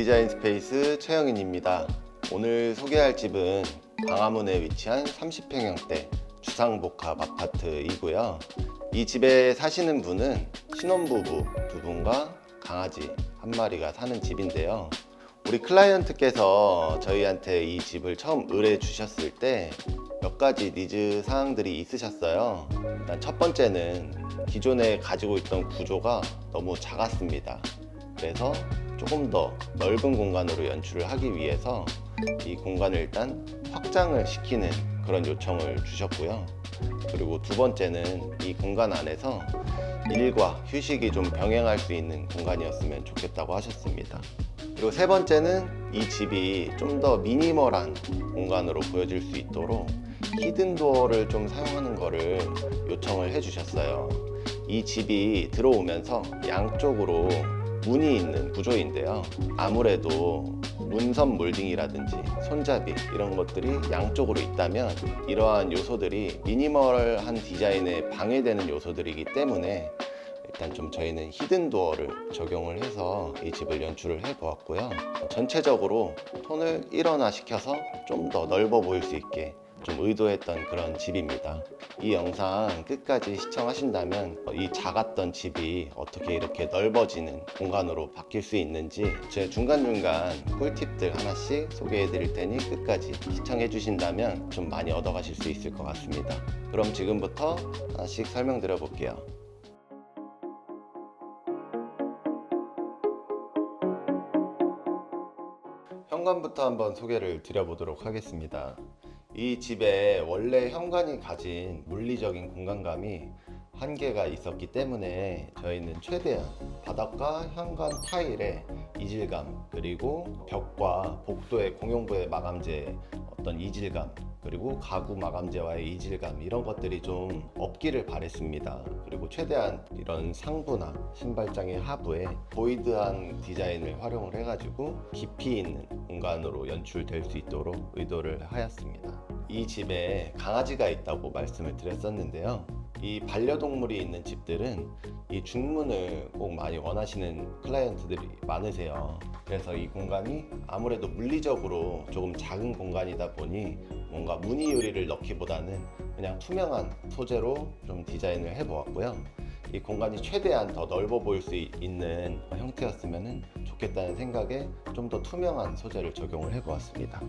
디자인 스페이스 최영인입니다. 오늘 소개할 집은 광화문에 위치한 30평형대 주상복합 아파트이고요. 이 집에 사시는 분은 신혼부부 두 분과 강아지 한 마리가 사는 집인데요. 우리 클라이언트께서 저희한테 이 집을 처음 의뢰 주셨을 때 몇 가지 니즈 사항들이 있으셨어요. 일단 첫 번째는 기존에 가지고 있던 구조가 너무 작았습니다. 그래서 조금 더 넓은 공간으로 연출을 하기 위해서 이 공간을 일단 확장을 시키는 그런 요청을 주셨고요. 그리고 두 번째는 이 공간 안에서 일과 휴식이 좀 병행할 수 있는 공간이었으면 좋겠다고 하셨습니다. 그리고 세 번째는 이 집이 좀 더 미니멀한 공간으로 보여질 수 있도록 히든 도어를 좀 사용하는 거를 요청을 해주셨어요. 이 집이 들어오면서 양쪽으로 문이 있는 구조인데요. 아무래도 문선 몰딩이라든지 손잡이 이런 것들이 양쪽으로 있다면 이러한 요소들이 미니멀한 디자인에 방해되는 요소들이기 때문에 일단 좀 저희는 히든 도어를 적용을 해서 이 집을 연출을 해 보았고요. 전체적으로 톤을 일원화 시켜서 좀 더 넓어 보일 수 있게 좀 의도했던 그런 집입니다. 이 영상 끝까지 시청하신다면 이 작았던 집이 어떻게 이렇게 넓어지는 공간으로 바뀔 수 있는지 제 중간중간 꿀팁들 하나씩 소개해 드릴 테니 끝까지 시청해 주신다면 좀 많이 얻어 가실 수 있을 것 같습니다. 그럼 지금부터 하나씩 설명드려 볼게요. 현관부터 한번 소개를 드려보도록 하겠습니다. 이 집에 원래 현관이 가진 물리적인 공간감이 한계가 있었기 때문에 저희는 최대한 바닥과 현관 타일의 이질감, 그리고 벽과 복도의 공용부의 마감재의 어떤 이질감, 그리고 가구 마감재와의 이질감, 이런 것들이 좀 없기를 바랬습니다. 그리고 최대한 이런 상부나 신발장의 하부에 보이드한 디자인을 활용을 해가지고 깊이 있는 공간으로 연출될 수 있도록 의도를 하였습니다. 이 집에 강아지가 있다고 말씀을 드렸었는데요. 이 반려동물이 있는 집들은 이 중문을 꼭 많이 원하시는 클라이언트들이 많으세요. 그래서 이 공간이 아무래도 물리적으로 조금 작은 공간이다 보니 뭔가 무늬 유리를 넣기보다는 그냥 투명한 소재로 좀 디자인을 해보았고요. 이 공간이 최대한 더 넓어 보일 수 있는 형태였으면 좋겠다는 생각에 좀 더 투명한 소재를 적용을 해보았습니다.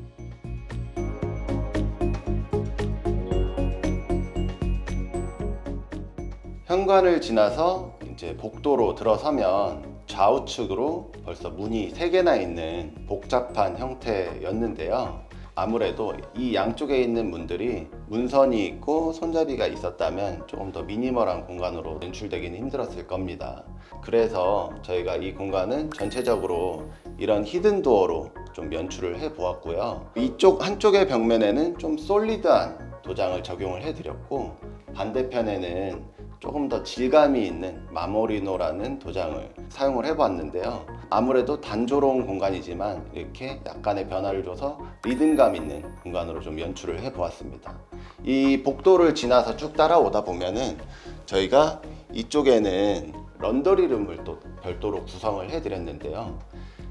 현관을 지나서 이제 복도로 들어서면 좌우측으로 벌써 문이 3개나 있는 복잡한 형태였는데요. 아무래도 이 양쪽에 있는 문들이 문선이 있고 손잡이가 있었다면 조금 더 미니멀한 공간으로 연출되기는 힘들었을 겁니다. 그래서 저희가 이 공간은 전체적으로 이런 히든 도어로 좀 연출을 해 보았고요. 이쪽 한쪽의 벽면에는 좀 솔리드한 도장을 적용을 해 드렸고, 반대편에는 조금 더 질감이 있는 마모리노라는 도장을 사용을 해봤는데요. 아무래도 단조로운 공간이지만 이렇게 약간의 변화를 줘서 리듬감 있는 공간으로 좀 연출을 해보았습니다. 이 복도를 지나서 쭉 따라오다 보면은 저희가 이쪽에는 런더리룸을 또 별도로 구성을 해드렸는데요.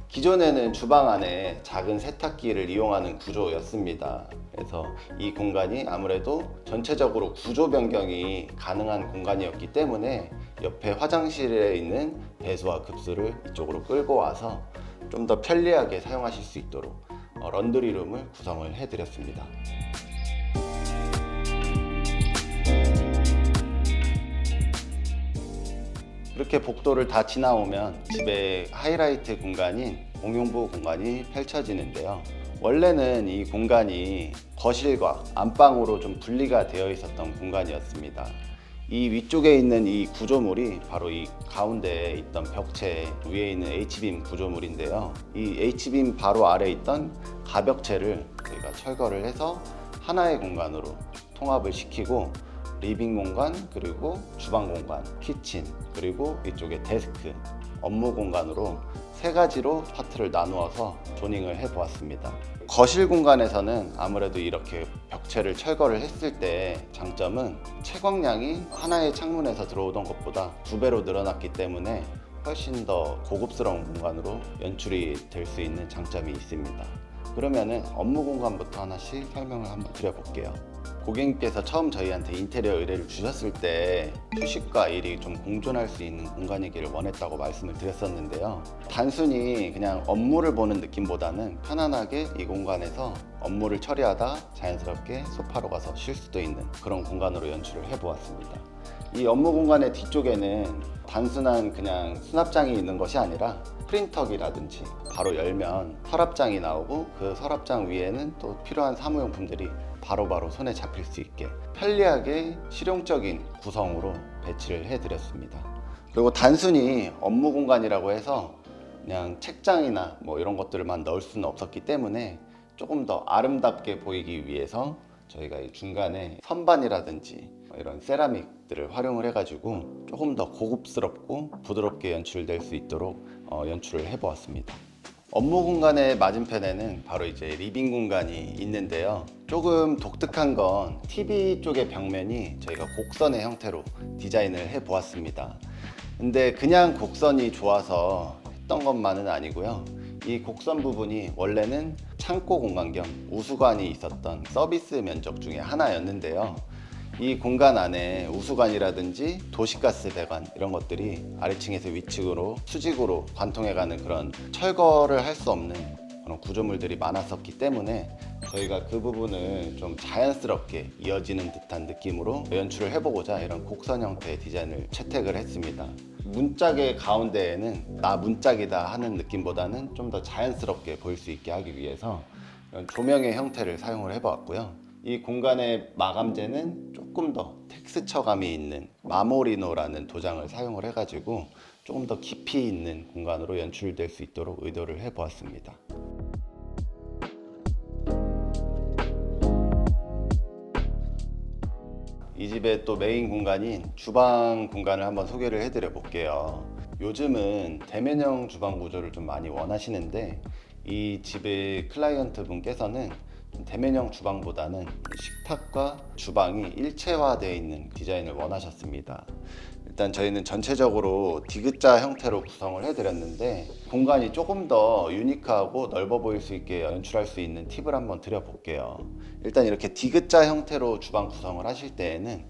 기존에는 주방 안에 작은 세탁기를 이용하는 구조였습니다. 그래서 이 공간이 아무래도 전체적으로 구조 변경이 가능한 공간이었기 때문에 옆에 화장실에 있는 배수와 급수를 이쪽으로 끌고 와서 좀 더 편리하게 사용하실 수 있도록 런드리룸을 구성을 해드렸습니다. 이렇게 복도를 다 지나오면 집의 하이라이트 공간인 공용부 공간이 펼쳐지는데요. 원래는 이 공간이 거실과 안방으로 좀 분리가 되어 있었던 공간이었습니다. 이 위쪽에 있는 이 구조물이 바로 이 가운데에 있던 벽체 위에 있는 H빔 구조물인데요. 이 H빔 바로 아래에 있던 가벽체를 저희가 철거를 해서 하나의 공간으로 통합을 시키고, 리빙 공간, 그리고 주방 공간, 키친, 그리고 이쪽에 데스크, 업무 공간으로 3가지로 파트를 나누어서 조닝을 해보았습니다. 거실 공간에서는 아무래도 이렇게 벽체를 철거를 했을 때 장점은 채광량이 하나의 창문에서 들어오던 것보다 2배로 늘어났기 때문에 훨씬 더 고급스러운 공간으로 연출이 될 수 있는 장점이 있습니다. 그러면은 업무 공간부터 하나씩 설명을 한번 드려볼게요. 고객님께서 처음 저희한테 인테리어 의뢰를 주셨을 때 휴식과 일이 좀 공존할 수 있는 공간이기를 원했다고 말씀을 드렸었는데요. 단순히 그냥 업무를 보는 느낌보다는 편안하게 이 공간에서 업무를 처리하다 자연스럽게 소파로 가서 쉴 수도 있는 그런 공간으로 연출을 해보았습니다. 이 업무 공간의 뒤쪽에는 단순한 그냥 수납장이 있는 것이 아니라 프린터기라든지 바로 열면 서랍장이 나오고 그 서랍장 위에는 또 필요한 사무용품들이 바로바로 손에 잡힐 수 있게 편리하게 실용적인 구성으로 배치를 해드렸습니다. 그리고 단순히 업무 공간이라고 해서 그냥 책장이나 뭐 이런 것들만 넣을 수는 없었기 때문에 조금 더 아름답게 보이기 위해서 저희가 이 중간에 선반이라든지 이런 세라믹들을 활용을 해가지고 조금 더 고급스럽고 부드럽게 연출될 수 있도록 연출을 해보았습니다. 업무 공간의 맞은편에는 바로 이제 리빙 공간이 있는데요. 조금 독특한 건 TV 쪽의 벽면이 저희가 곡선의 형태로 디자인을 해보았습니다. 근데 그냥 곡선이 좋아서 했던 것만은 아니고요. 이 곡선 부분이 원래는 창고 공간 겸 우수관이 있었던 서비스 면적 중에 하나였는데요. 이 공간 안에 우수관이라든지 도시가스 배관 이런 것들이 아래층에서 위층으로 수직으로 관통해가는 그런 철거를 할 수 없는 그런 구조물들이 많았었기 때문에 저희가 그 부분을 좀 자연스럽게 이어지는 듯한 느낌으로 연출을 해보고자 이런 곡선 형태의 디자인을 채택을 했습니다. 문짝의 가운데에는 나 문짝이다 하는 느낌보다는 좀 더 자연스럽게 보일 수 있게 하기 위해서 이런 조명의 형태를 사용을 해보았고요. 이 공간의 마감재는 조금 더 텍스처감이 있는 마모리노라는 도장을 사용을 해가지고 조금 더 깊이 있는 공간으로 연출될 수 있도록 의도를 해보았습니다. 이 집의 또 메인 공간인 주방 공간을 한번 소개를 해드려 볼게요. 요즘은 대면형 주방 구조를 좀 많이 원하시는데 이 집의 클라이언트 분께서는 대면형 주방보다는 식탁과 주방이 일체화되어 있는 디자인을 원하셨습니다. 일단 저희는 전체적으로 디귿자 형태로 구성을 해드렸는데 공간이 조금 더 유니크하고 넓어 보일 수 있게 연출할 수 있는 팁을 한번 드려볼게요. 일단 이렇게 디귿자 형태로 주방 구성을 하실 때에는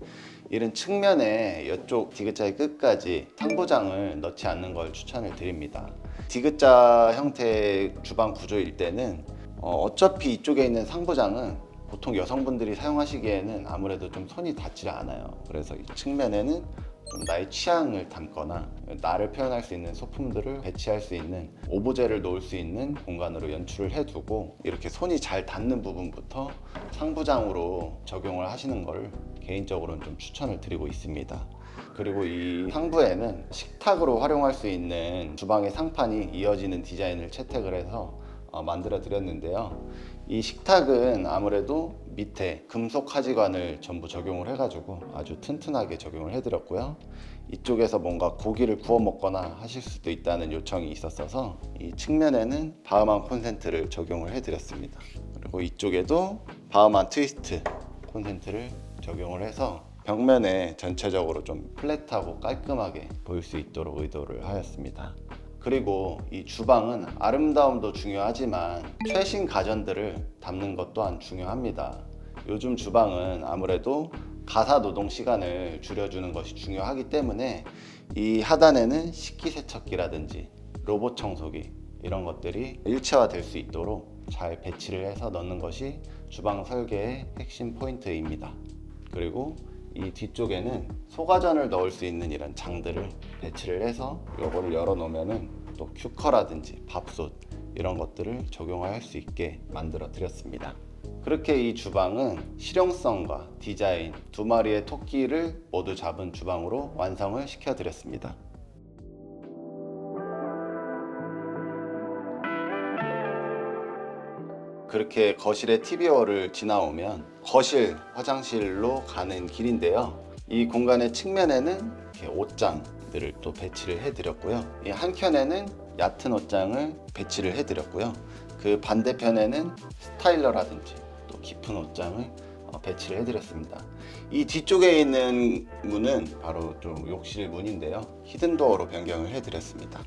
이런 측면에 이쪽 디귿자의 끝까지 상부장을 넣지 않는 걸 추천을 드립니다. 디귿자 형태의 주방 구조일 때는 어차피 이쪽에 있는 상부장은 보통 여성분들이 사용하시기에는 아무래도 좀 손이 닿지 않아요. 그래서 이 측면에는 좀 나의 취향을 담거나 나를 표현할 수 있는 소품들을 배치할 수 있는 오브제를 놓을 수 있는 공간으로 연출을 해두고 이렇게 손이 잘 닿는 부분부터 상부장으로 적용을 하시는 걸 개인적으로는 좀 추천을 드리고 있습니다. 그리고 이 상부에는 식탁으로 활용할 수 있는 주방의 상판이 이어지는 디자인을 채택을 해서 만들어 드렸는데요. 이 식탁은 아무래도 밑에 금속 하지관을 전부 적용을 해가지고 아주 튼튼하게 적용을 해드렸고요. 이쪽에서 뭔가 고기를 구워 먹거나 하실 수도 있다는 요청이 있었어서 이 측면에는 바흐만 콘센트를 적용을 해드렸습니다. 그리고 이쪽에도 바흐만 트위스트 콘센트를 적용을 해서 벽면에 전체적으로 좀 플랫하고 깔끔하게 보일 수 있도록 의도를 하였습니다. 그리고 이 주방은 아름다움도 중요하지만 최신 가전들을 담는 것 또한 중요합니다. 요즘 주방은 아무래도 가사 노동 시간을 줄여주는 것이 중요하기 때문에 이 하단에는 식기세척기라든지 로봇 청소기 이런 것들이 일체화될 수 있도록 잘 배치를 해서 넣는 것이 주방 설계의 핵심 포인트입니다. 그리고 이 뒤쪽에는 소가전을 넣을 수 있는 이런 장들을 배치를 해서 이거를 열어 놓으면은 또 큐커라든지 밥솥 이런 것들을 적용할 수 있게 만들어 드렸습니다. 그렇게 이 주방은 실용성과 디자인 두 마리의 토끼를 모두 잡은 주방으로 완성을 시켜 드렸습니다. 그렇게 거실의 TV워를 지나오면 거실, 화장실로 가는 길인데요. 이 공간의 측면에는 이렇게 옷장들을 또 배치를 해드렸고요. 이 한켠에는 얕은 옷장을 배치를 해드렸고요. 그 반대편에는 스타일러라든지 또 깊은 옷장을 배치를 해드렸습니다. 이 뒤쪽에 있는 문은 바로 좀 욕실 문인데요. 히든도어로 변경을 해드렸습니다.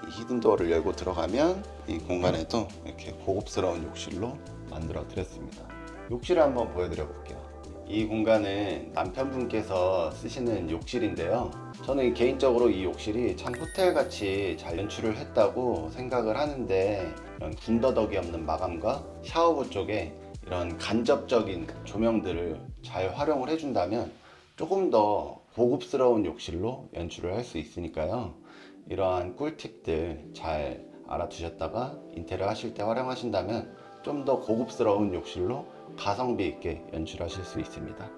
이 히든도어를 열고 들어가면 이 공간에도 이렇게 고급스러운 욕실로 만들어 드렸습니다. 욕실을 한번 보여드려 볼게요. 이 공간은 남편분께서 쓰시는 욕실인데요. 저는 개인적으로 이 욕실이 참 호텔같이 잘 연출을 했다고 생각을 하는데, 이런 군더더기 없는 마감과 샤워부 쪽에 이런 간접적인 조명들을 잘 활용을 해준다면 조금 더 고급스러운 욕실로 연출을 할 수 있으니까요. 이러한 꿀팁들 잘 알아두셨다가 인테리어 하실 때 활용하신다면 좀 더 고급스러운 욕실로 가성비 있게 연출하실 수 있습니다.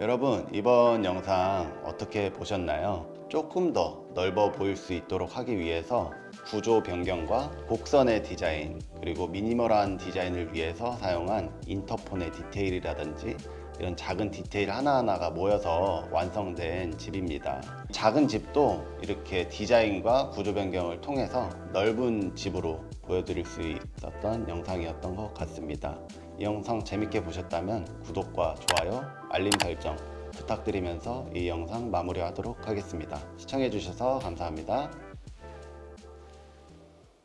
여러분, 이번 영상 어떻게 보셨나요? 조금 더 넓어 보일 수 있도록 하기 위해서 구조 변경과 곡선의 디자인, 그리고 미니멀한 디자인을 위해서 사용한 인터폰의 디테일이라든지 이런 작은 디테일 하나하나가 모여서 완성된 집입니다. 작은 집도 이렇게 디자인과 구조 변경을 통해서 넓은 집으로 보여드릴 수 있었던 영상이었던 것 같습니다. 이 영상 재밌게 보셨다면 구독과 좋아요, 알림 설정 부탁드리면서 이 영상 마무리하도록 하겠습니다. 시청해주셔서 감사합니다.